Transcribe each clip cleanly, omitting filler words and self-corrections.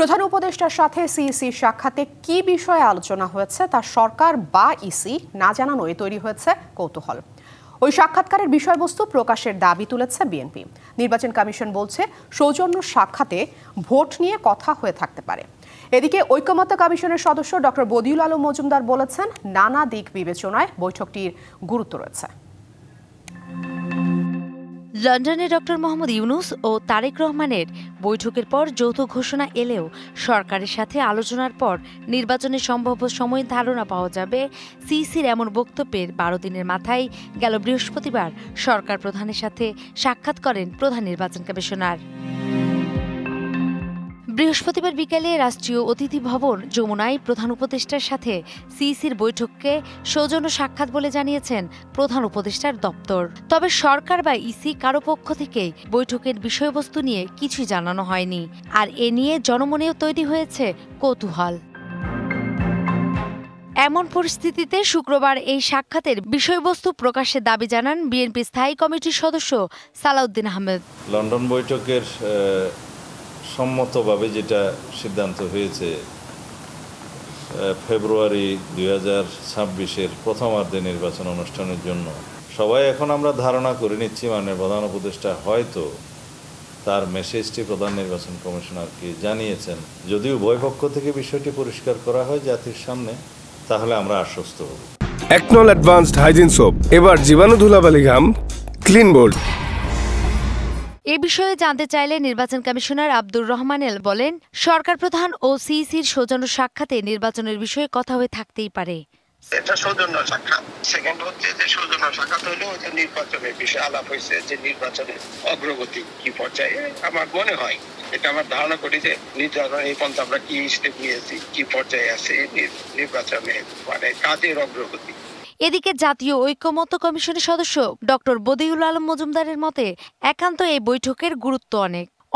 প্রধান উপদেষ্টার সাথে সিইসির সাক্ষাতে কি বিষয়ে আলোচনা হয়েছে তা সরকার বা ইসি না জানানোয় তৈরি হয়েছে কৌতূহল। ওই সাক্ষাৎকারের বিষয়বস্তু প্রকাশের দাবি তুলেছে বিএনপি। নির্বাচন কমিশন বলছে সৌজন্য সাক্ষাতে ভোট নিয়ে কথা হয়ে থাকতে পারে। এদিকে ঐকমত্য কমিশনের সদস্য ডক্টর বদিউল আলম মজুমদার বলেছেন, নানা দিক বিবেচনায় বৈঠকটির গুরুত্ব রয়েছে। লন্ডনে ডক্টর মোহাম্মদ ইউনুস ও তারেক রহমানের বৈঠকের পর যৌথ ঘোষণা এলেও সরকারের সাথে আলোচনার পর নির্বাচনের সম্ভাব্য সময় ধারণা পাওয়া যাবে। সিইসির এমন বক্তব্যের 12 দিনের মাথায় গেল বৃহস্পতিবার সরকার প্রধানের সাথে সাক্ষাৎ করেন প্রধান নির্বাচন কমিশনার। বৃহস্পতিবার বিকেলে রাষ্ট্রীয় অতিথি ভবন যমুনায় প্রধান উপদেষ্টার সাথে সিইসির বৈঠককে সৌজন্য সাক্ষাৎ বলে জানিয়েছেন প্রধান উপদেষ্টার দপ্তর। তবে সরকার বা ইসি কারো পক্ষ থেকে বৈঠকের বিষয়বস্তু নিয়ে কিছুই জানানো হয়নি, আর এ নিয়ে জনমনেও তৈরি হয়েছে কৌতূহল। এমন পরিস্থিতিতে শুক্রবার এই সাক্ষাতের বিষয়বস্তু প্রকাশের দাবি জানান বিএনপি স্থায়ী কমিটির সদস্য সালাউদ্দিন আহমেদ। লন্ডন বৈঠকের সম্মতভাবে যেটা সিদ্ধান্ত হয়েছে, ফেব্রুয়ারি 2026-এর প্রথমার্ধে নির্বাচন অনুষ্ঠানের জন্য সবাই এখন আমরা ধারণা করে নিচ্ছি মাননীয় প্রধান উপদেষ্টা হয়তো তার মেসেজটি প্রধান নির্বাচন কমিশনারকে জানিয়েছেন। যদি উভয় পক্ষ থেকে বিষয়টি পরিষ্কার করা হয় জাতির সামনে, তাহলে আমরা আশ্বস্ত হব। একনল অ্যাডভান্সড হাইজিন সোপ এবার জীবাণু ধুলাবালি ঘাম ক্লিন বোল্ড। এ বিষয়ে জানতে চাইলে নির্বাচন কমিশনার আব্দুর রহমানেল বলেন, সরকার প্রধান ও সিইসির সৌজন্য সাক্ষাতে নির্বাচনের বিষয়ে কথা হয়ে থাকতেই পারে। এটা সৌজন্য সাক্ষাৎ। সেকেন্ড হচ্ছে যে সৌজন্য সাক্ষাৎ হলো যে নির্বাচনের বিষয়ে আলাপ হয়েছে, যে নির্বাচনের অগ্রগতি কি পর্যায়ে। আমার মনে হয়, এটা আমার ধারণা করি যে নির্বাচন এই পর্যন্ত আমরা কি স্টেপ নিয়েছি, কি পর্যায়ে আছে নির্বাচনের কাজের অগ্রগতি। এদিকে জাতীয় ঐকমত্য কমিশনের সদস্য ডক্টর বদিউল আলম মজুমদারের মতে, একান্ত এই বৈঠকের গুরুত্ব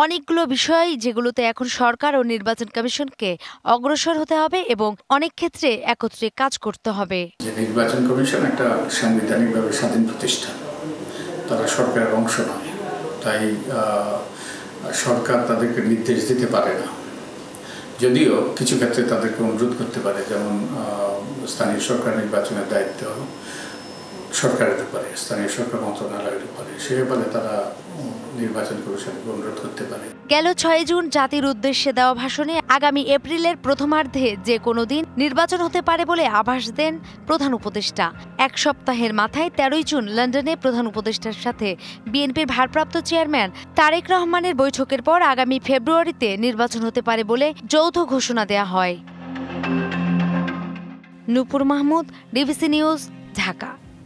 অনেকগুলো বিষয় যেগুলোতে এখন সরকার ও নির্বাচন কমিশনকে অগ্রসর হতে হবে এবং অনেক ক্ষেত্রে একত্রে কাজ করতে হবে। নির্বাচন কমিশন একটা সাংবিধানিকভাবে স্বাধীন প্রতিষ্ঠান, তারা সরকারের অংশ নয়, তাই সরকার তাদেরকে নির্দেশ দিতে পারে না। যদিও কিছু ক্ষেত্রে তাদেরকে অনুরোধ করতে পারে, যেমন স্থানীয় সরকার নির্বাচনের দায়িত্ব সরকারের উপরে, স্থানীয় সরকার মন্ত্রণালয়ের উপরে, সে ব্যাপারে তারা নির্বাচন কমিশনকে অনুরোধ করতে পারে। গেল 6 জুন জাতির উদ্দেশ্যে দেওয়া ভাষণে আগামী এপ্রিলের প্রথমার্ধে যে কোনো দিন নির্বাচন হতে পারে বলে আভাস দেন প্রধান উপদেষ্টা। এক সপ্তাহের মাথায় 13 জুন লন্ডনে প্রধান উপদেষ্টার সাথে বিএনপির ভারপ্রাপ্ত চেয়ারম্যান তারেক রহমানের বৈঠকের পর আগামী ফেব্রুয়ারিতে নির্বাচন হতে পারে বলে যৌথ ঘোষণা দেয়া হয়। নূপুর মাহমুদ, ডিবিসি নিউজ, ঢাকা।